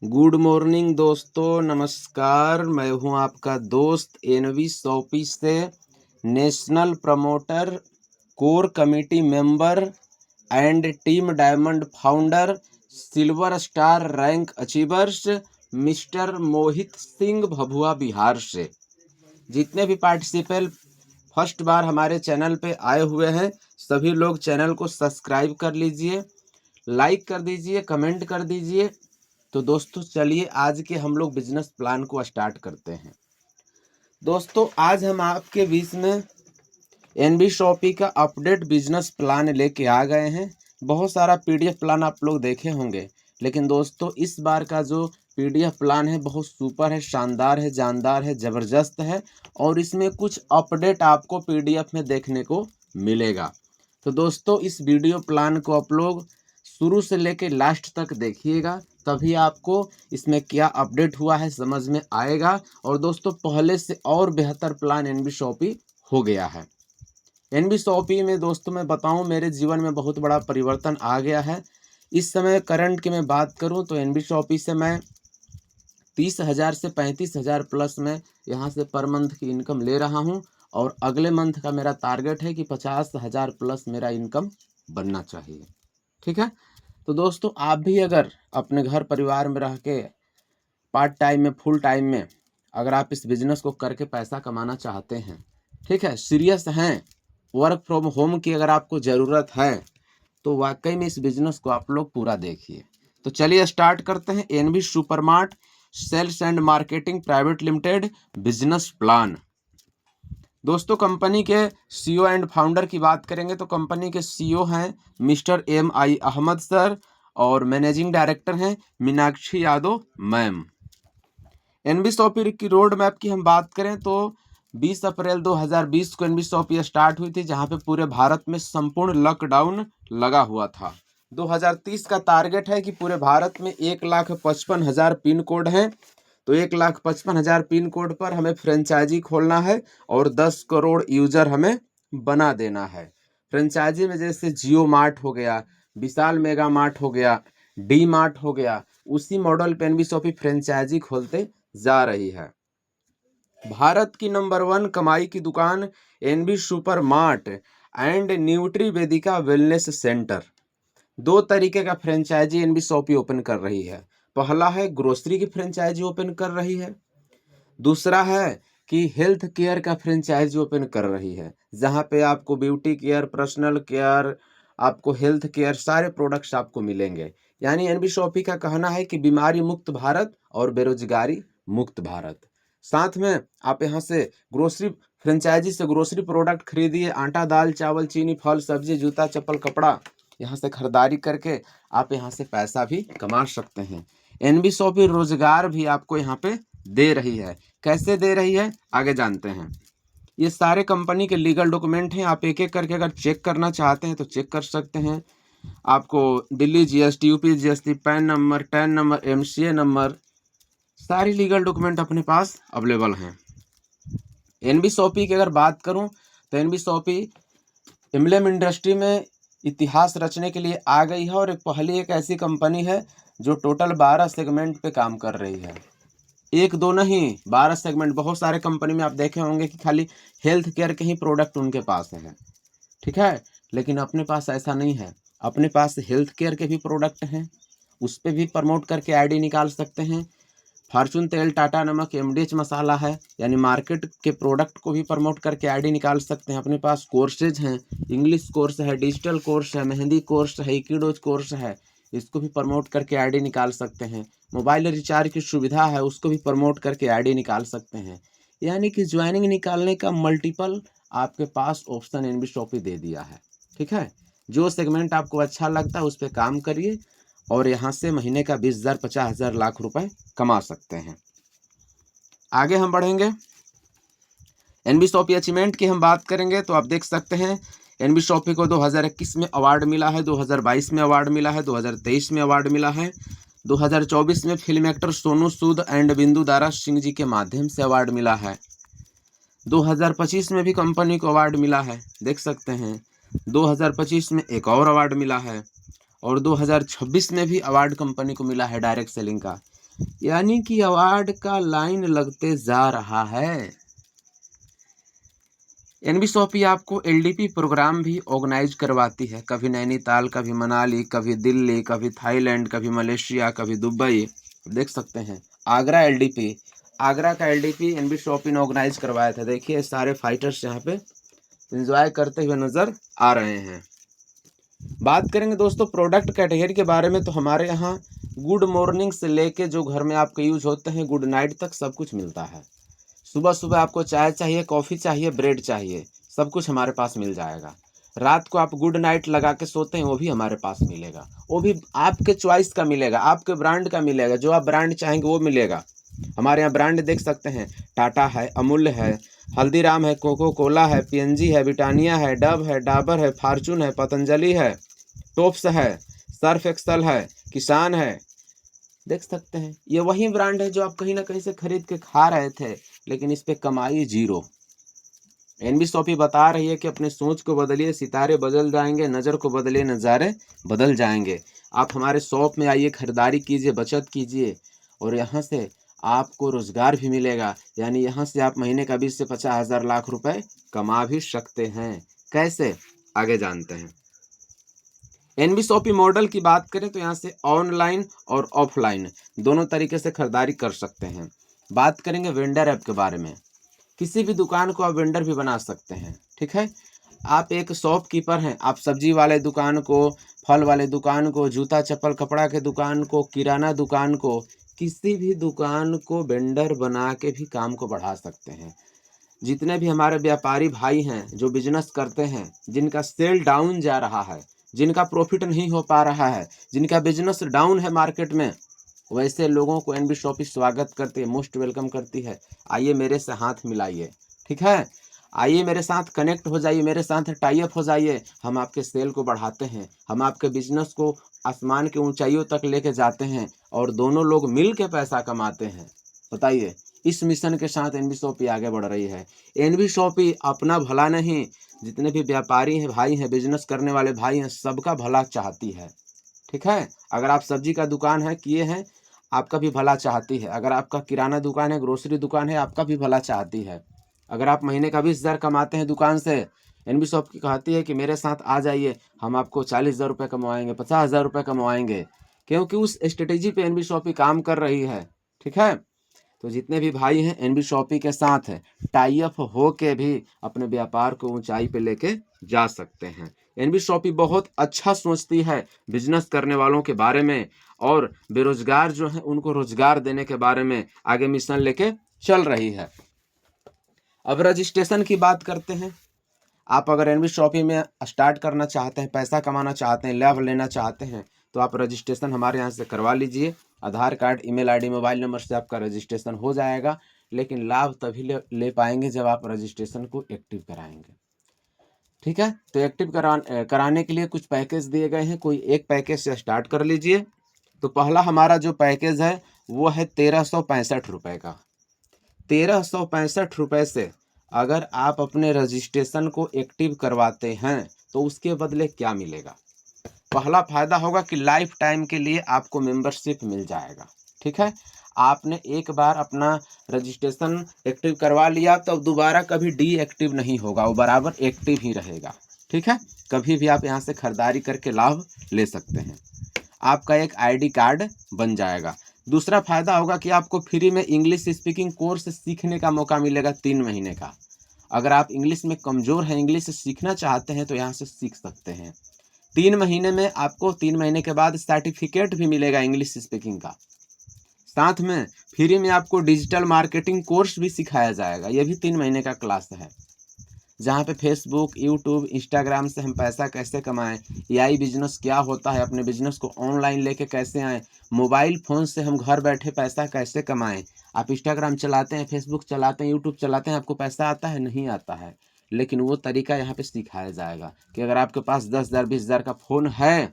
Good morning दोस्तों, नमस्कार। मैं हूं आपका दोस्त एनवी सोपी से, national promoter, core committee member and team diamond founder, silver star rank achievers, mister Mohit Singh Bhabhua Bihar से। जितने भी पार्टिसिपेंट फर्स्ट बार हमारे चैनल पे आए हुए हैं, सभी लोग चैनल को सब्सक्राइब कर लीजिए, लाइक कर दीजिए, कमेंट कर दीजिए। तो दोस्तों चलिए आज के हम लोग बिजनेस प्लान को स्टार्ट करते हैं। दोस्तों आज हम आपके बीच में एनबी शॉपी का अपडेट बिजनेस प्लान लेके आ गए हैं। बहुत सारा पीडीएफ प्लान आप लोग देखे होंगे, लेकिन दोस्तों इस बार का जो पीडीएफ प्लान है बहुत सुपर है, शानदार है, जानदार है, ज़बरदस्त है और इसमें कुछ अपडेट आपको पीडीएफ में देखने को मिलेगा। तो दोस्तों इस वीडियो प्लान को आप लोग शुरू से लेके लास्ट तक देखिएगा, तभी आपको इसमें क्या अपडेट हुआ है समझ में आएगा। और दोस्तों पहले से और बेहतर प्लान एनबी शॉपी हो गया है। एनबी शॉपी में दोस्तों मैं बताऊं, मेरे जीवन में बहुत बड़ा परिवर्तन आ गया है। इस समय करंट की मैं बात करूं तो एनबी शॉपी से मैं 30,000 से 35,000 प्लस में यहाँ से पर मंथ की इनकम ले रहा हूँ और अगले मंथ का मेरा टारगेट है कि 50,000 प्लस मेरा इनकम बनना चाहिए। ठीक है, तो दोस्तों आप भी अगर अपने घर परिवार में रह के पार्ट टाइम में, फुल टाइम में अगर आप इस बिज़नेस को करके पैसा कमाना चाहते हैं, ठीक है, सीरियस हैं, वर्क फ्रॉम होम की अगर आपको ज़रूरत है, तो वाकई में इस बिज़नेस को आप लोग पूरा देखिए। तो चलिए स्टार्ट करते हैं। NB supermart sales and marketing private limited business plan. दोस्तों कंपनी के सीईओ एंड फाउंडर की बात करेंगे तो कंपनी के सीईओ हैं मिस्टर MI अहमद सर और मैनेजिंग डायरेक्टर हैं Meenakshi Yadav ma'am. NB shopee की रोड मैप की हम बात करें तो 20 अप्रैल 2020 को एनबी शॉपी स्टार्ट हुई थी, जहां पे पूरे भारत में संपूर्ण लॉकडाउन लगा हुआ था। 2030 का टारगेट है कि पूरे भारत में 1,55,000 पिन कोड हैं, तो 1,55,000 पिन कोड पर हमें फ्रेंचाइजी खोलना है और 10 करोड़ यूजर हमें बना देना है। फ्रेंचाइजी में जैसे जियो मार्ट हो गया, विशाल मेगा मार्ट हो गया, डी मार्ट हो गया, उसी मॉडल पे एनबी शॉपी फ्रेंचाइजी खोलते जा रही है। भारत की नंबर 1 कमाई की दुकान NB super mart and nutri Vedika wellness centre, 2 तरीके का फ्रेंचाइजी एनबी शॉपी ओपन कर रही है। पहला है ग्रोसरी की फ्रेंचाइजी ओपन कर रही है, दूसरा है कि हेल्थ केयर का फ्रेंचाइजी ओपन कर रही है, जहां पे आपको ब्यूटी केयर, पर्सनल केयर, आपको हेल्थ केयर सारे प्रोडक्ट्स आपको मिलेंगे। यानी एनबी शॉपी का कहना है कि बीमारी मुक्त भारत और बेरोजगारी मुक्त भारत। साथ में आप यहाँ से ग्रोसरी फ्रेंचाइजी से ग्रोसरी प्रोडक्ट खरीदिए, आटा, दाल, चावल, चीनी, फल, सब्जी, जूता, चप्पल, कपड़ा, यहाँ से खरीदारी करके आप यहाँ से पैसा भी कमा सकते हैं। एनबी शॉपी रोजगार भी आपको यहाँ पे दे रही है। कैसे दे रही है आगे जानते हैं। ये सारे कंपनी के लीगल डॉक्यूमेंट हैं, आप एक एक करके अगर चेक करना चाहते हैं तो चेक कर सकते हैं। आपको Delhi GST, UP GST, pan number, tan number, MCA number, सारी लीगल डॉक्यूमेंट अपने पास अवेलेबल हैं। एनबी शॉपी की अगर बात करूं तो एनबी शॉपी एम्ब्लेम इंडस्ट्री में इतिहास रचने के लिए आ गई है और पहली एक ऐसी कंपनी है जो टोटल 12 सेगमेंट पे काम कर रही है। एक दो नहीं, 12 सेगमेंट। बहुत सारे कंपनी में आप देखे होंगे कि खाली हेल्थ केयर के ही प्रोडक्ट उनके पास है, ठीक है, लेकिन अपने पास ऐसा नहीं है। अपने पास हेल्थ केयर के भी प्रोडक्ट हैं, उस पर भी प्रमोट करके आईडी निकाल सकते हैं। फॉर्चून तेल, टाटा नमक, MDH मसाला है, यानी मार्केट के प्रोडक्ट को भी प्रमोट करके आईडी निकाल सकते हैं। अपने पास कोर्सेज हैं, इंग्लिश कोर्स है, डिजिटल कोर्स है, मेहंदी कोर्स है, इक्विडोज कोर्स है, इसको भी प्रमोट करके आईडी निकाल सकते हैं। मोबाइल रिचार्ज की सुविधा है, उसको भी प्रमोट करके आईडी निकाल सकते हैं। यानी कि ज्वाइनिंग निकालने का मल्टीपल आपके पास ऑप्शन एनबी शॉपी दे दिया है। ठीक है, जो सेगमेंट आपको अच्छा लगता है उस पर काम करिए और यहाँ से महीने का 20,000, 50,000, लाख रुपए कमा सकते हैं। आगे हम बढ़ेंगे। एनबी शॉपी अचीवमेंट की हम बात करेंगे तो आप देख सकते हैं एनबी शॉपी को 2021 में अवार्ड मिला है, 2022 में अवार्ड मिला है, 2023 में अवार्ड मिला है, 2024 में film actor Sonu Sood and बिंदु दारा सिंह जी के माध्यम से अवार्ड मिला है। 2025 में भी कंपनी को अवार्ड मिला है, देख सकते हैं। 2025 में एक और अवार्ड मिला है और 2026 में भी अवार्ड कंपनी को मिला है डायरेक्ट सेलिंग का। यानी कि अवार्ड का लाइन लगते जा रहा है। एनबी शॉपी आपको एलडीपी प्रोग्राम भी ऑर्गेनाइज करवाती है, कभी नैनीताल, कभी मनाली, कभी दिल्ली, कभी थाईलैंड, कभी मलेशिया, कभी दुबई। देख सकते हैं आगरा एलडीपी, आगरा का एलडीपी एनबी शॉपी ने ऑर्गेनाइज करवाया था। देखिए सारे फाइटर्स यहाँ पे एंजॉय करते हुए नजर आ रहे हैं। बात करेंगे दोस्तों प्रोडक्ट कैटेगरी के बारे में, तो हमारे यहाँ गुड मॉर्निंग से लेके जो घर में आपके यूज होते हैं गुड नाइट तक सब कुछ मिलता है। सुबह सुबह आपको चाय चाहिए, कॉफ़ी चाहिए, ब्रेड चाहिए, सब कुछ हमारे पास मिल जाएगा। रात को आप गुड नाइट लगा के सोते हैं वो भी हमारे पास मिलेगा, वो भी आपके चॉइस का मिलेगा, आपके ब्रांड का मिलेगा, जो आप ब्रांड चाहेंगे वो मिलेगा। हमारे यहाँ ब्रांड देख सकते हैं, टाटा है, अमूल्य है, हल्दीराम है, कोको कोला है, पीएनजी है, ब्रिटानिया है, डव है, डाबर है, फॉर्चून है, पतंजलि है, टॉप्स है, सर्फ एक्सल है, किसान है। देख सकते हैं ये वही ब्रांड है जो आप कहीं ना कहीं से खरीद के खा रहे थे, लेकिन इस पे कमाई जीरो। एनबी शॉपी बता रही है कि अपने सोच को बदलिए, सितारे बदल जाएंगे, नज़र को बदलिए, नज़ारे बदल जाएंगे। आप हमारे शॉप में आइए, खरीदारी कीजिए, बचत कीजिए, और यहाँ से आपको रोजगार भी मिलेगा। यानी यहाँ से आप महीने का 20 से 50 हज़ार लाख रुपए कमा भी सकते हैं। कैसे, आगे जानते हैं। एनबी शॉपी मॉडल की बात करें तो यहाँ से ऑनलाइन और ऑफलाइन दोनों तरीके से खरीदारी कर सकते हैं। बात करेंगे वेंडर ऐप के बारे में, किसी भी दुकान को आप वेंडर भी बना सकते हैं। ठीक है, आप एक शॉपकीपर हैं, आप सब्जी वाले दुकान को, फल वाले दुकान को, जूता चप्पल कपड़ा के दुकान को, किराना दुकान को, किसी भी दुकान को वेंडर बना के भी काम को बढ़ा सकते हैं। जितने भी हमारे व्यापारी भाई हैं जो बिजनेस करते हैं, जिनका सेल डाउन जा रहा है, जिनका प्रॉफिट नहीं हो पा रहा है, जिनका बिजनेस डाउन है मार्केट में, वैसे लोगों को एनबी शॉपी स्वागत करती है, मोस्ट वेलकम करती है। आइए मेरे से हाथ मिलाइए, ठीक है, आइए मेरे साथ कनेक्ट हो जाइए, मेरे साथ टाई अप हो जाइए। हम आपके सेल को बढ़ाते हैं, हम आपके बिजनेस को आसमान की ऊंचाइयों तक लेके जाते हैं, और दोनों लोग मिल के पैसा कमाते हैं। बताइए, इस मिशन के साथ एनबी शॉपी आगे बढ़ रही है। एनबी शॉपी अपना भला नहीं, जितने भी व्यापारी हैं, भाई हैं, बिजनेस करने वाले भाई हैं, सबका भला चाहती है। ठीक है, अगर आप सब्जी का दुकान है किए हैं, आपका भी भला चाहती है। अगर आपका किराना दुकान है, ग्रोसरी दुकान है, आपका भी भला चाहती है। अगर आप महीने का 20 हज़ार कमाते हैं दुकान से, एनबी शॉप की कहती है कि मेरे साथ आ जाइए, हम आपको 40 हज़ार रुपये कमवाएंगे, 50 हज़ार रुपये कमवाएंगे, क्योंकि उस स्ट्रेटेजी पे एनबी शॉपी काम कर रही है। ठीक है, तो जितने भी भाई हैं एनबी शॉपी के साथ टाई अप हो के भी अपने व्यापार को ऊंचाई पे लेके जा सकते हैं। एनबी शॉपी बहुत अच्छा सोचती है बिजनेस करने वालों के बारे में, और बेरोजगार जो है उनको रोजगार देने के बारे में आगे मिशन लेके चल रही है। अब रजिस्ट्रेशन की बात करते हैं। आप अगर एनबी शॉपी में स्टार्ट करना चाहते हैं, पैसा कमाना चाहते हैं, लाभ लेना चाहते हैं, तो आप रजिस्ट्रेशन हमारे यहाँ से करवा लीजिए। Aadhaar card, email ID, mobile number से आपका रजिस्ट्रेशन हो जाएगा, लेकिन लाभ तभी ले पाएंगे जब आप रजिस्ट्रेशन को एक्टिव कराएंगे। ठीक है, तो एक्टिव कराने के लिए कुछ पैकेज दिए गए हैं, कोई एक पैकेज से स्टार्ट कर लीजिए। तो पहला हमारा जो पैकेज है वो है 1365 रुपये का। 1365 रुपये से अगर आप अपने रजिस्ट्रेशन को एक्टिव करवाते हैं तो उसके बदले क्या मिलेगा। पहला फायदा होगा कि लाइफ टाइम के लिए आपको मेंबरशिप मिल जाएगा। ठीक है, आपने एक बार अपना रजिस्ट्रेशन एक्टिव करवा लिया तो दोबारा कभी डीएक्टिव नहीं होगा, वो बराबर एक्टिव ही रहेगा। ठीक है, कभी भी आप यहाँ से खरीदारी करके लाभ ले सकते हैं। आपका एक आईडी कार्ड बन जाएगा। दूसरा फायदा होगा कि आपको फ्री में इंग्लिश स्पीकिंग कोर्स सीखने का मौका मिलेगा 3 महीने का। अगर आप इंग्लिश में कमज़ोर हैं, इंग्लिश सीखना चाहते हैं, तो यहाँ से सीख सकते हैं। 3 महीने में आपको 3 महीने के बाद सर्टिफिकेट भी मिलेगा इंग्लिश स्पीकिंग का। साथ में फ्री में आपको डिजिटल मार्केटिंग कोर्स भी सिखाया जाएगा। ये भी 3 महीने का क्लास है, जहाँ पे फेसबुक, यूट्यूब, इंस्टाग्राम से हम पैसा कैसे कमाएं, एआई बिजनेस क्या होता है, अपने बिजनेस को ऑनलाइन लेके कैसे आएँ, मोबाइल फ़ोन से हम घर बैठे पैसा कैसे कमाएं। आप इंस्टाग्राम चलाते हैं, फेसबुक चलाते हैं, यूट्यूब चलाते हैं, आपको पैसा आता है? नहीं आता है, लेकिन वो तरीका यहाँ पे सिखाया जाएगा कि अगर आपके पास 10,000 20,000 का फ़ोन है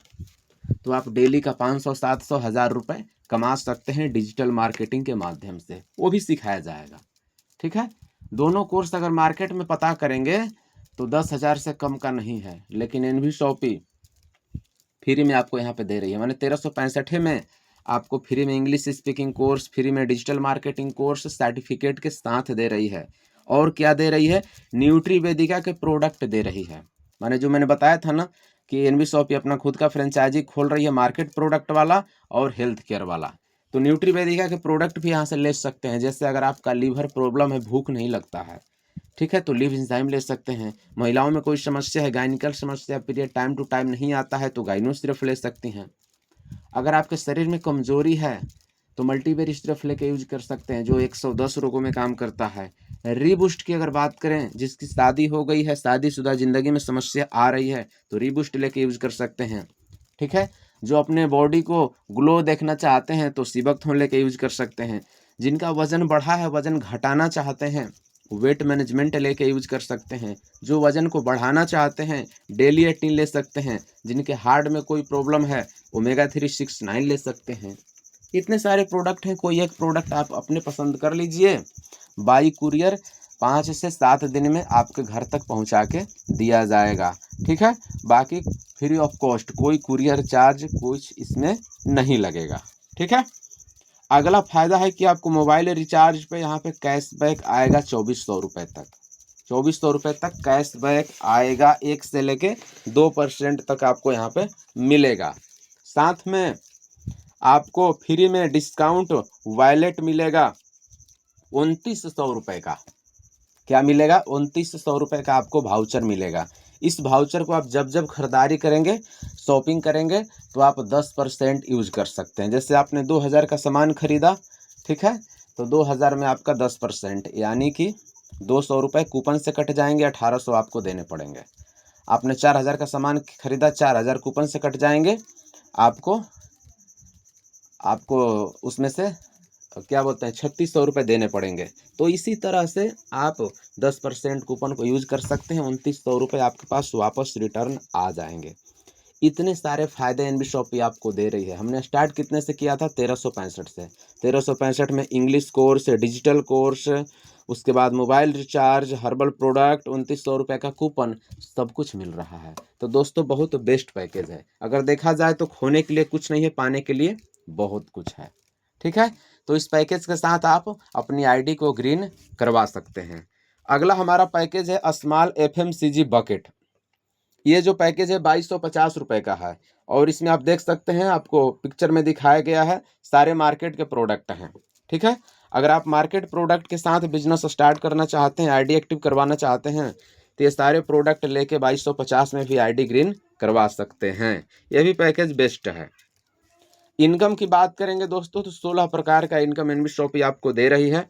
तो आप डेली का 500 700 हज़ार रुपये कमा सकते हैं डिजिटल मार्केटिंग के माध्यम से, वो भी सिखाया जाएगा। ठीक है, दोनों कोर्स अगर मार्केट में पता करेंगे तो 10,000 से कम का नहीं है, लेकिन एनबी शॉपी फ्री में आपको यहाँ पे दे रही है। मैंने 1365 में आपको फ्री में इंग्लिश स्पीकिंग कोर्स, फ्री में डिजिटल मार्केटिंग कोर्स सर्टिफिकेट के साथ दे रही है। और क्या दे रही है, न्यूट्री वेदिका के प्रोडक्ट दे रही है। मैंने जो बताया था ना कि एनबी शॉपी अपना खुद का फ्रेंचाइजी खोल रही है मार्केट प्रोडक्ट वाला और हेल्थ केयर वाला, तो न्यूट्री वेदिका के प्रोडक्ट भी यहाँ से ले सकते हैं। जैसे अगर आपका लीवर प्रॉब्लम है, भूख नहीं लगता है, ठीक है, तो लिव एंजाइम ले सकते हैं। महिलाओं में कोई समस्या है, गायनिकल समस्या, पीरियड टाइम टू टाइम नहीं आता है, तो गाइनो सिर्फ ले सकती हैं। अगर आपके शरीर में कमजोरी है तो मल्टीवेरी सिर्फ लेके यूज कर सकते हैं, जो 110 रोगों में काम करता है। रीबूस्ट की अगर बात करें, जिसकी शादी हो गई है, शादीशुदा जिंदगी में समस्या आ रही है, तो रीबूस्ट लेके यूज कर सकते हैं, ठीक है। जो अपने बॉडी को ग्लो देखना चाहते हैं तो सीबकथॉर्न लेके यूज कर सकते हैं। जिनका वजन बढ़ा है, वजन घटाना चाहते हैं, वेट मैनेजमेंट लेके यूज कर सकते हैं। जो वजन को बढ़ाना चाहते हैं, डेली 18 ले सकते हैं। जिनके हार्ट में कोई प्रॉब्लम है, ओमेगा 369 ले सकते हैं। इतने सारे प्रोडक्ट हैं, कोई एक प्रोडक्ट आप अपने पसंद कर लीजिए। बाई कुरियर 5 से 7 दिन में आपके घर तक पहुंचा के दिया जाएगा, ठीक है। बाकी फ्री ऑफ कॉस्ट, कोई कुरियर चार्ज कुछ इसमें नहीं लगेगा, ठीक है। अगला फायदा है कि आपको मोबाइल रिचार्ज पे यहाँ पे कैशबैक आएगा 2400 रुपये तक। 2400 रुपये तक कैशबैक आएगा, 1 से लेके 2% तक आपको यहाँ पे मिलेगा। साथ में आपको फ्री में डिस्काउंट वॉलेट मिलेगा 2900 रुपये का। क्या मिलेगा, 2900 रुपये का आपको वाउचर मिलेगा। इस वाउचर को आप जब जब खरीदारी करेंगे, शॉपिंग करेंगे, तो आप 10% यूज कर सकते हैं। जैसे आपने 2000 का सामान खरीदा, ठीक है, तो 2000 में आपका 10%, यानी कि 200 रुपये कूपन से कट जाएंगे, 1800 आपको देने पड़ेंगे। आपने 4000 का सामान खरीदा, 4000 कूपन से कट जाएंगे, आपको उसमें से क्या बोलते हैं 3600 रुपये देने पड़ेंगे। तो इसी तरह से आप 10% कूपन को यूज कर सकते हैं, 2900 रुपये आपके पास वापस रिटर्न आ जाएंगे। इतने सारे फायदे एनबी शॉपी आपको दे रही है। हमने स्टार्ट कितने से किया था, 1365 से। 1365 में इंग्लिश कोर्स, डिजिटल कोर्स, उसके बाद मोबाइल रिचार्ज, हर्बल प्रोडक्ट, 2900 रुपये का कूपन, सब कुछ मिल रहा है। तो दोस्तों बहुत बेस्ट पैकेज है। अगर देखा जाए तो खोने के लिए कुछ नहीं है, पाने के लिए बहुत कुछ है, ठीक है। तो इस पैकेज के साथ आप अपनी आईडी को ग्रीन करवा सकते हैं। अगला हमारा पैकेज है स्मॉल FMCG बकेट। ये जो पैकेज है 2250 रुपये का है, और इसमें आप देख सकते हैं, आपको पिक्चर में दिखाया गया है, सारे मार्केट के प्रोडक्ट हैं, ठीक है। अगर आप मार्केट प्रोडक्ट के साथ बिजनेस स्टार्ट करना चाहते हैं, आईडी एक्टिव करवाना चाहते हैं, तो ये सारे प्रोडक्ट लेके 2250 में भी आईडी ग्रीन करवा सकते हैं। ये भी पैकेज बेस्ट है। इनकम की बात करेंगे दोस्तों, तो 16 प्रकार का इनकम एनबी शॉपी आपको दे रही है।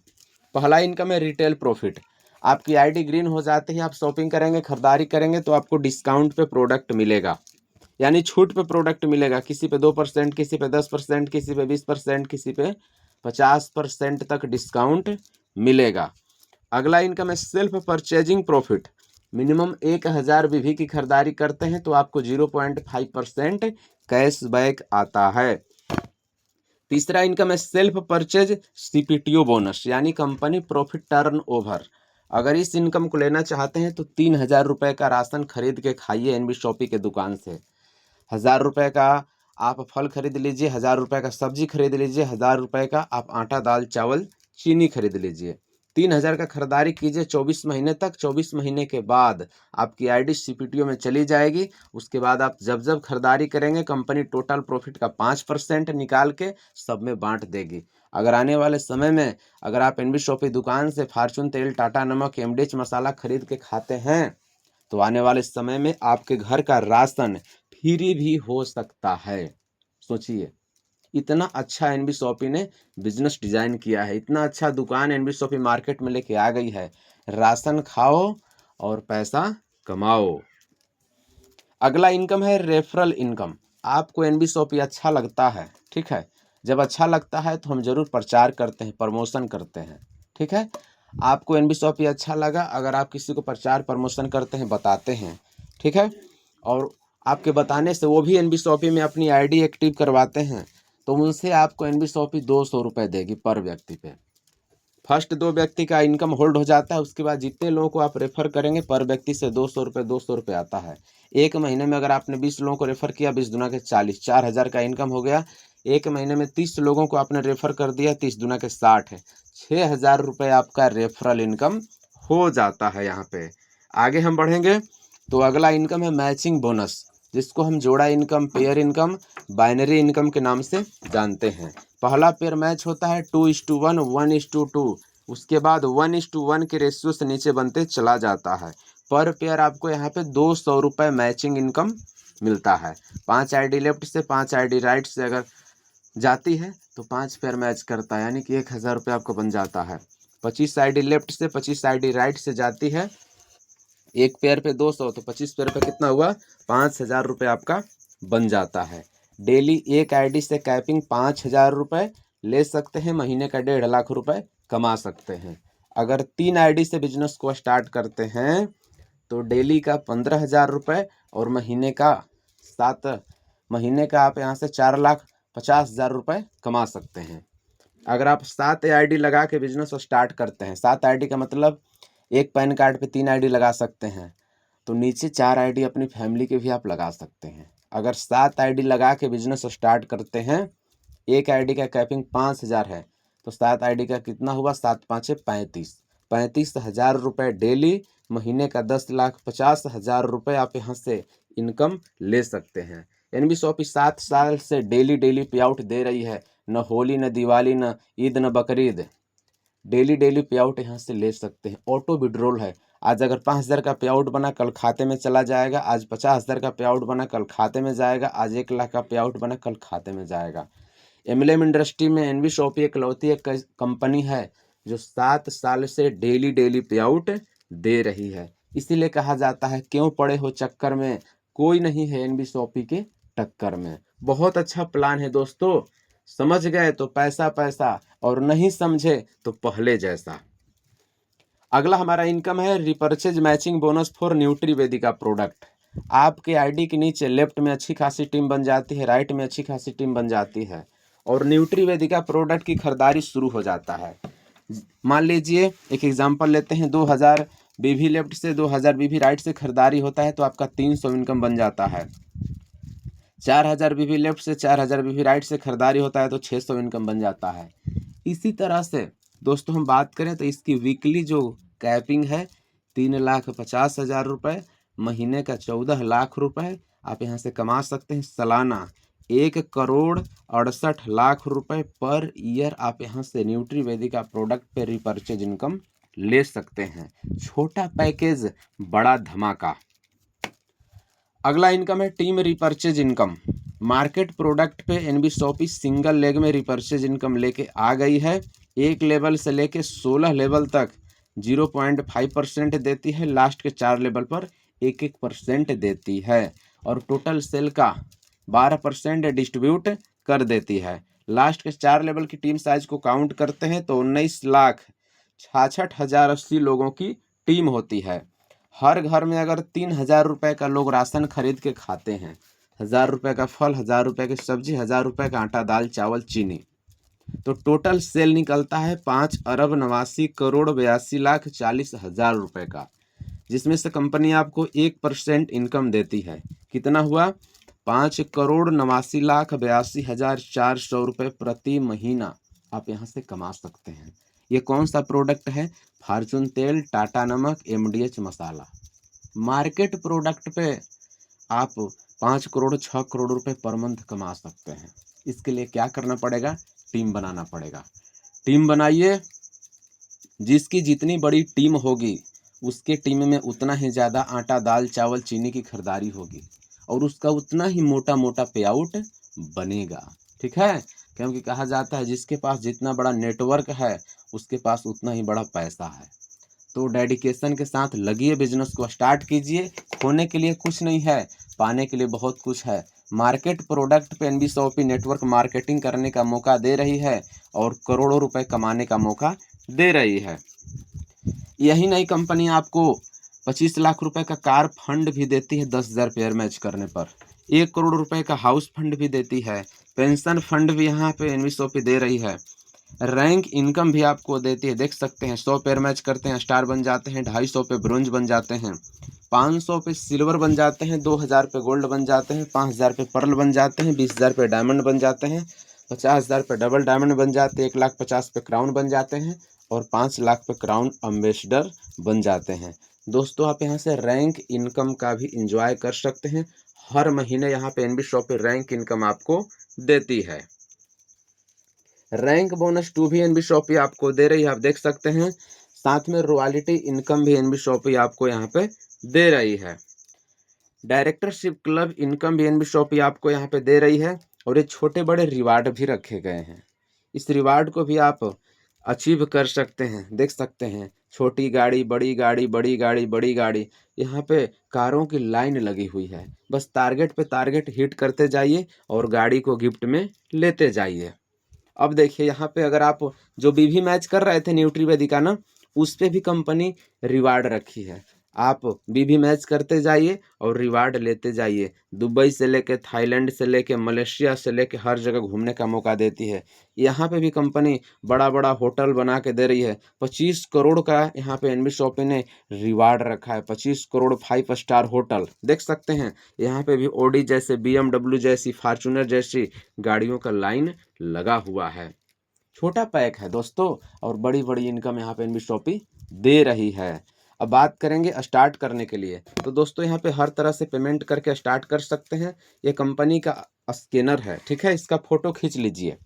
पहला इनकम है रिटेल प्रॉफिट। आपकी आईडी ग्रीन हो जाते ही आप शॉपिंग करेंगे, खरीदारी करेंगे, तो आपको डिस्काउंट पे प्रोडक्ट मिलेगा, यानी छूट पे प्रोडक्ट मिलेगा। किसी पे 2%, किसी पे 10%, किसी पे 20%, किसी पे 50% तक डिस्काउंट मिलेगा। अगला इनकम है सेल्फ परचेजिंग प्रॉफिट। मिनिमम 1000 बीवी की खरीदारी करते हैं तो आपको 0.5% कैशबैक आता है। तीसरा इनकम है सेल्फ परचेज CPTO बोनस, यानी कंपनी प्रॉफिट टर्न ओवर। अगर इस इनकम को लेना चाहते हैं तो 3000 रुपये का राशन खरीद के खाइए एनबी शॉपी के दुकान से। 1000 रुपये का आप फल खरीद लीजिए, 1000 रुपये का सब्जी खरीद लीजिए, 1000 रुपये का आप आटा दाल चावल चीनी खरीद लीजिए। 3000 का खरीदारी कीजिए 24 महीने तक। 24 महीने के बाद आपकी आईडी CPTO में चली जाएगी। उसके बाद आप जब जब खरीदारी करेंगे, कंपनी टोटल प्रॉफिट का 5% निकाल के सब में बांट देगी। अगर आने वाले समय में अगर आप एनबी शॉपी दुकान से फार्चून तेल, टाटा नमक, MDH मसाला खरीद के खाते हैं, तो आने वाले समय में आपके घर का राशन फ्री भी हो सकता है। सोचिए, इतना अच्छा एनबी शॉपी ने बिजनेस डिजाइन किया है, इतना अच्छा दुकान एनबी शॉपी मार्केट में लेके आ गई है। राशन खाओ और पैसा कमाओ। अगला इनकम है रेफरल इनकम। आपको एनबी शॉपी अच्छा लगता है, ठीक है, जब अच्छा लगता है तो हम जरूर प्रचार करते हैं, प्रमोशन करते हैं, ठीक है। आपको एनबी शॉपी अच्छा लगा, अगर आप किसी को प्रचार प्रमोशन करते हैं, बताते हैं, ठीक है, और आपके बताने से वो भी एनबी शॉपी में अपनी आईडी एक्टिव करवाते हैं, तो उनसे आपको एनबी शॉपी 200 रुपये देगी पर व्यक्ति पे। फर्स्ट 2 व्यक्ति का इनकम होल्ड हो जाता है, उसके बाद जितने लोगों को आप रेफर करेंगे पर व्यक्ति से 200 रुपये 200 रुपये आता है। एक महीने में अगर आपने 20 लोगों को रेफर किया, 20 दूना के 40, 4000 का इनकम हो गया। एक महीने में 30 लोगों को आपने रेफर कर दिया, 30 दूना के 60 है, 6,000 रुपये आपका रेफरल इनकम हो जाता है। यहाँ पे आगे हम बढ़ेंगे तो अगला इनकम है मैचिंग बोनस, जिसको हम जोड़ा income, pair income, binary income के नाम से जानते हैं। पहला पेयर मैच होता है 2:1, 1:2, उसके बाद 1:1 के रेशियो से नीचे बनते चला जाता है। पर पेयर आपको यहाँ पे 200 रुपये मैचिंग इनकम मिलता है। 5 आईडी लेफ्ट से 5 आईडी राइट से अगर जाती है तो 5 पेयर मैच करता है, यानी कि 1,000 रुपये आपको बन जाता है। 25 आईडी लेफ्ट से 25 आईडी राइट से जाती है, एक पेयर पे 200 तो 25 पेयर पे कितना हुआ, 5,000 रुपये आपका बन जाता है। डेली एक आईडी से कैपिंग 5,000 रुपये ले सकते हैं, महीने का 1.5 लाख रुपए कमा सकते हैं। अगर 3 आईडी से बिजनेस को स्टार्ट करते हैं तो डेली का 15,000 रुपये और महीने का आप यहाँ से 4,50,000 रुपये कमा सकते हैं। अगर आप 7 आईडी लगा के बिजनेस स्टार्ट करते हैं, 7 आईडी का मतलब एक पैन कार्ड पे 3 आईडी लगा सकते हैं, तो नीचे 4 आईडी अपनी फैमिली के भी आप लगा सकते हैं। अगर 7 आईडी लगा के बिजनेस स्टार्ट करते हैं, एक आईडी का कैपिंग 5,000 है तो 7 आईडी का कितना हुआ, 7×5 = 35,000 रुपये डेली, महीने का 10,50,000 रुपये आप यहाँ से इनकम ले सकते हैं। एनबी शॉपी 7 साल से डेली पे आउट दे रही है, न होली न दिवाली न ईद न बकरीद, डेली पे आउट यहाँ से ले सकते हैं। ऑटो विड्रॉल है, आज अगर 5,000 का पे आउट बना कल खाते में चला जाएगा, आज 50,000 का पे आउट बना कल खाते में जाएगा, आज 1 लाख का पे आउट बना कल खाते में जाएगा। एमएलएम इंडस्ट्री में एनबी शॉपी इकलौती एक कंपनी है जो 7 साल से डेली पे आउट दे रही है। इसीलिए कहा जाता है क्यों पड़े हो चक्कर में, कोई नहीं है एनबी शॉपी के टक्कर में। बहुत अच्छा प्लान है दोस्तों, समझ गए तो पैसा पैसा, और नहीं समझे तो पहले जैसा। अगला हमारा इनकम है repurchase matching bonus for Nutrivedika product. आपके आईडी के नीचे लेफ्ट में अच्छी खासी टीम बन जाती है, राइट में अच्छी खासी टीम बन जाती है, और न्यूट्रीवेदिका प्रोडक्ट की खरीदारी शुरू हो जाता है। मान लीजिए एक एग्जांपल लेते हैं, 2,000 बीवी लेफ्ट से 2,000 बीवी राइट से खरीदारी होता है तो आपका 300 इनकम बन जाता है। 4,000 बीवी लेफ्ट से 4,000 बीवी राइट से खरीदारी होता है तो 600 इनकम बन जाता है। इसी तरह से दोस्तों हम बात करें तो इसकी वीकली जो कैपिंग है 3,50,000 रुपये, महीने का 14 लाख रुपए आप यहाँ से कमा सकते हैं। सालाना 1,68,00,000 रुपए पर ईयर आप यहाँ से न्यूट्रीवेदिका प्रोडक्ट पे रिपर्चेज इनकम ले सकते हैं। छोटा पैकेज बड़ा धमाका। अगला इनकम है team repurchase income. Market product पे एनबी शॉपी सिंगल लेग में रिपर्चेज इनकम लेके आ गई है। एक लेवल से लेके 16 लेवल तक 0.5% देती है, लास्ट के 4 लेवल पर 1% देती है, और टोटल सेल का 12% डिस्ट्रीब्यूट कर देती है। लास्ट के 4 लेवल की टीम साइज को काउंट करते हैं तो 19,66,080 लोगों की टीम होती है। हर घर में अगर 3,000 रुपये का लोग राशन खरीद के खाते हैं, 1,000 रुपये का फल, 1,000 रुपये की सब्जी, 1,000 रुपये का आटा दाल चावल चीनी, तो टोटल सेल निकलता है 5,89,82,40,000 रुपये का, जिसमें से कंपनी आपको 1% इनकम देती है। कितना हुआ, 5,89,82,400 रुपये प्रति महीना आप यहाँ से कमा सकते हैं। ये कौन सा प्रोडक्ट है, फॉर्चून तेल, टाटा नमक, MDH मसाला। मार्केट प्रोडक्ट पे आप 5 करोड़ 6 करोड़ रुपए पर मंथ कमा सकते हैं। इसके लिए क्या करना पड़ेगा, टीम बनाना पड़ेगा। टीम बनाइए, जिसकी जितनी बड़ी टीम होगी उसके टीम में उतना ही ज़्यादा आटा दाल चावल चीनी की खरीदारी होगी, और उसका उतना ही मोटा मोटा पे आउट बनेगा। ठीक है, क्योंकि कहा जाता है जिसके पास जितना बड़ा नेटवर्क है उसके पास उतना ही बड़ा पैसा है। तो डेडिकेशन के साथ लगिए, बिजनेस को स्टार्ट कीजिए। खोने के लिए कुछ नहीं है, पाने के लिए बहुत कुछ है। मार्केट प्रोडक्ट पे एनबी शॉपी नेटवर्क मार्केटिंग करने का मौका दे रही है और करोड़ों रुपए कमाने का मौका दे रही है। यही नई कंपनी आपको 25 लाख रुपए का कार फंड भी देती है 10,000 पेयर मैच करने पर। 1 करोड़ रुपए का हाउस फंड भी देती है। पेंशन फंड भी यहाँ पे एनबी शॉपी दे रही है। रैंक इनकम भी आपको देती है, देख सकते हैं। 100 पेयर मैच करते हैं स्टार बन जाते हैं, 250 पे ब्रोंज बन जाते हैं, 500 पे सिल्वर बन जाते हैं, 2,000 पे गोल्ड बन जाते हैं, 5,000 पे पर्ल बन जाते हैं, 20,000 पे डायमंड बन जाते हैं, 50,000 पे डबल डायमंड बन जाते हैं, 1,50,000 पे क्राउन बन जाते हैं और 5 लाख पे क्राउन अम्बेसडर बन जाते हैं। दोस्तों आप यहाँ से रैंक इनकम का भी इंजॉय कर सकते हैं। हर महीने यहाँ पे एनबी शॉपी रैंक इनकम आपको देती है। रैंक बोनस 2 भी एनबी शॉपी आपको दे रही है, आप देख सकते हैं। साथ में रॉयल्टी इनकम भी एनबी शॉपी आपको यहाँ पे दे रही है। डायरेक्टरशिप क्लब इनकम भी एनबी शॉपी आपको यहाँ पे दे रही है और ये छोटे बड़े रिवार्ड भी रखे गए हैं। इस रिवार्ड को भी आप अचीव कर सकते हैं, देख सकते हैं। छोटी गाड़ी, बड़ी गाड़ी, बड़ी गाड़ी, बड़ी गाड़ी, यहाँ पे कारों की लाइन लगी हुई है। बस टारगेट पे टारगेट हिट करते जाइए और गाड़ी को गिफ्ट में लेते जाइए। अब देखिए यहाँ पे अगर आप जो बीवी मैच कर रहे थे न्यूट्री वेदिका ना, उस पे भी कंपनी रिवार्ड रखी है। आप बीवी मैच करते जाइए और रिवार्ड लेते जाइए। दुबई से लेके, थाईलैंड से लेके, मलेशिया से लेके हर जगह घूमने का मौका देती है। यहाँ पे भी कंपनी बड़ा बड़ा होटल बना के दे रही है। 25 करोड़ का यहाँ पे एनबी शॉपी ने रिवार्ड रखा है। 25 करोड़ 5 स्टार होटल, देख सकते हैं। यहाँ पे भी ऑडी जैसे, BMW जैसी, फॉर्च्यूनर जैसी गाड़ियों का लाइन लगा हुआ है। छोटा पैक है दोस्तों और बड़ी बड़ी इनकम यहाँ पे एनबी शॉपी दे रही है। अब बात करेंगे स्टार्ट करने के लिए, तो दोस्तों यहाँ पे हर तरह से पेमेंट करके स्टार्ट कर सकते हैं। ये कंपनी का स्कैनर है, ठीक है। इसका फोटो खींच लीजिए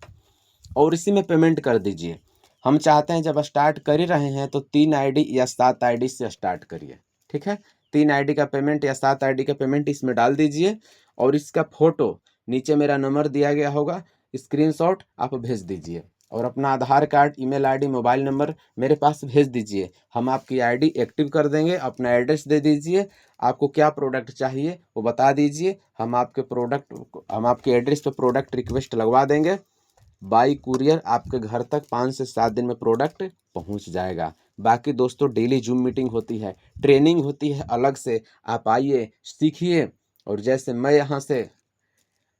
और इसी में पेमेंट कर दीजिए। हम चाहते हैं जब स्टार्ट कर ही रहे हैं तो 3 आईडी या 7 आईडी से स्टार्ट करिए, ठीक है। 3 आईडी का पेमेंट या 7 आईडी का पेमेंट इसमें डाल दीजिए और इसका फोटो नीचे मेरा नंबर दिया गया होगा, स्क्रीनशॉट आप भेज दीजिए और अपना Aadhaar card, email ID, mobile number मेरे पास भेज दीजिए। हम आपकी आईडी एक्टिव कर देंगे। अपना एड्रेस दे दीजिए, आपको क्या प्रोडक्ट चाहिए वो बता दीजिए। हम आपके एड्रेस पे प्रोडक्ट रिक्वेस्ट लगवा देंगे। बाई कुरियर आपके घर तक 5 से 7 दिन में प्रोडक्ट पहुंच जाएगा। बाकी दोस्तों डेली जूम मीटिंग होती है, ट्रेनिंग होती है अलग से, आप आइए सीखिए। और जैसे मैं यहाँ से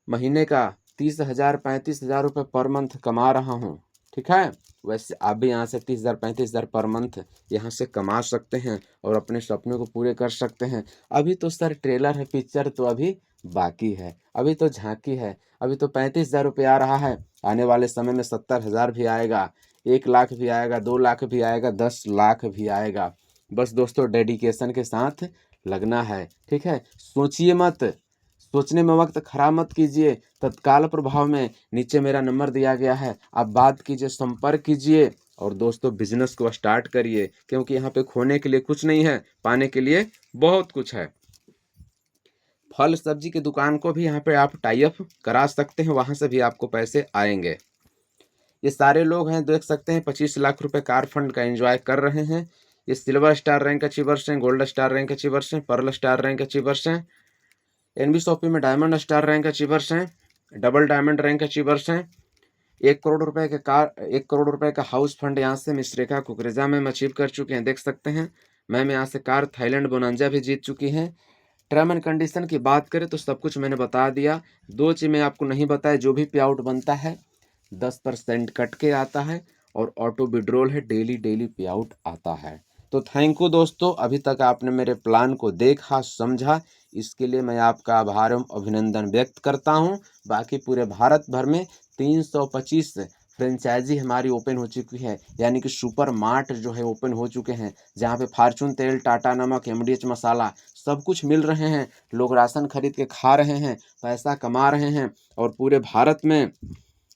महीने का 30,000 35,000 रुपये पर मंथ कमा रहा हूँ, ठीक है, वैसे आप भी यहाँ से 30,000 35,000 पर मंथ यहाँ से कमा सकते हैं और अपने सपनों को पूरे कर सकते हैं। अभी तो सर ट्रेलर है, पिक्चर तो अभी बाकी है, अभी तो झांकी है। अभी तो 35,000 रुपये आ रहा है, आने वाले समय में 70,000 भी आएगा, 1 लाख भी आएगा, 2 लाख भी आएगा, 10 लाख भी आएगा। बस दोस्तों डेडिकेशन के साथ लगना है, ठीक है। सोचिए मत, सोचने में वक्त खराब मत कीजिए। तत्काल प्रभाव में नीचे मेरा नंबर दिया गया है, आप बात कीजिए, संपर्क कीजिए और दोस्तों बिजनेस को स्टार्ट करिए, क्योंकि यहाँ पे खोने के लिए कुछ नहीं है, पाने के लिए बहुत कुछ है। फल सब्जी की दुकान को भी यहाँ पे आप टाई अप करा सकते हैं, वहां से भी आपको पैसे आएंगे। ये सारे लोग हैं, देख सकते हैं 25 लाख रुपए कार फंड का एंजॉय कर रहे हैं। ये सिल्वर स्टार रैंक अचीवर्स हैं, गोल्ड स्टार रैंक अचीवर्स हैं, पर्ल स्टार रैंक अचीवर्स हैं। एनबी शॉपी में डायमंड स्टार रैंक अचीवर्स हैं, डबल डायमंड रैंक अचीवर्स हैं। 1 करोड़ रुपए का हाउस फंड यहाँ से मिश्रेखा कुकरेजा में अचीव कर चुके हैं, देख सकते हैं। मैम यहाँ से कार थाईलैंड बोनांजा भी जीत चुकी हैं। टर्म एंड कंडीशन की बात करें तो सब कुछ मैंने बता दिया। 2 चीज़ मैं आपको नहीं बताया, जो भी पे आउट बनता है 10% कट के आता है और ऑटो विड्रॉल है, डेली डेली पे आउट आता है। तो थैंक यू दोस्तों, अभी तक आपने मेरे प्लान को देखा, समझा, इसके लिए मैं आपका आभार एवं अभिनंदन व्यक्त करता हूं। बाकी पूरे भारत भर में 325 फ्रेंचाइजी हमारी ओपन हो चुकी है, यानी कि सुपर मार्ट जो है ओपन हो चुके हैं, जहां पे फार्चून तेल, टाटा नमक, एमडीएच मसाला सब कुछ मिल रहे हैं। लोग राशन खरीद के खा रहे हैं, पैसा कमा रहे हैं और पूरे भारत में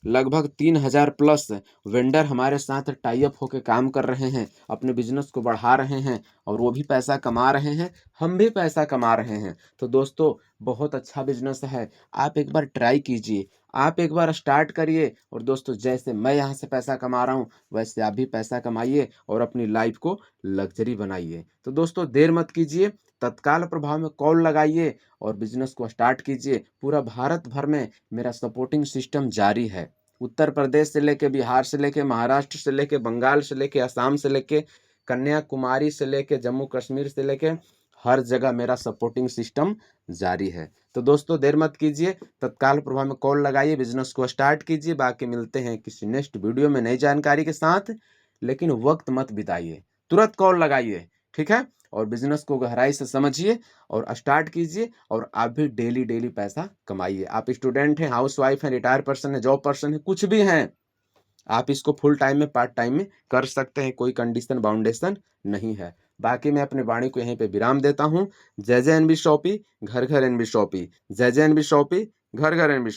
लगभग 3,000 प्लस वेंडर हमारे साथ टाई अप होकर काम कर रहे हैं, अपने बिजनेस को बढ़ा रहे हैं और वो भी पैसा कमा रहे हैं, हम भी पैसा कमा रहे हैं। तो दोस्तों बहुत अच्छा बिजनेस है, आप एक बार ट्राई कीजिए, आप एक बार स्टार्ट करिए और दोस्तों जैसे मैं यहाँ से पैसा कमा रहा हूँ वैसे आप भी पैसा कमाइए और अपनी लाइफ को लग्जरी बनाइए। तो दोस्तों देर मत कीजिए, तत्काल प्रभाव में कॉल लगाइए और बिजनेस को स्टार्ट कीजिए। पूरा भारत भर में मेरा सपोर्टिंग सिस्टम जारी है, उत्तर प्रदेश से लेके, बिहार से लेके, महाराष्ट्र से लेके, बंगाल से लेके, असम से लेके, कन्याकुमारी से लेके, जम्मू कश्मीर से लेके हर जगह मेरा सपोर्टिंग सिस्टम जारी है। तो दोस्तों देर मत कीजिए, तत्काल प्रभाव में कॉल लगाइए, बिजनेस को स्टार्ट कीजिए। बाकी मिलते हैं किसी नेक्स्ट वीडियो में नई जानकारी के साथ, लेकिन वक्त मत बिताइए, तुरंत कॉल लगाइए, ठीक है। और बिजनेस को गहराई से समझिए और स्टार्ट कीजिए और आप भी डेली डेली पैसा कमाइए। आप स्टूडेंट हैं, हाउस वाइफ हैं, रिटायर पर्सन है, जॉब पर्सन है, कुछ भी हैं, आप इसको फुल टाइम में पार्ट टाइम में कर सकते हैं, कोई कंडीशन बाउंडेशन नहीं है। बाकी मैं अपनी वाणी को यहीं पे विराम देता हूँ। जय जय एनबी शॉपी, घर घर एनबी शॉपी। जय जय एनबी शॉपी, घर घर एनबी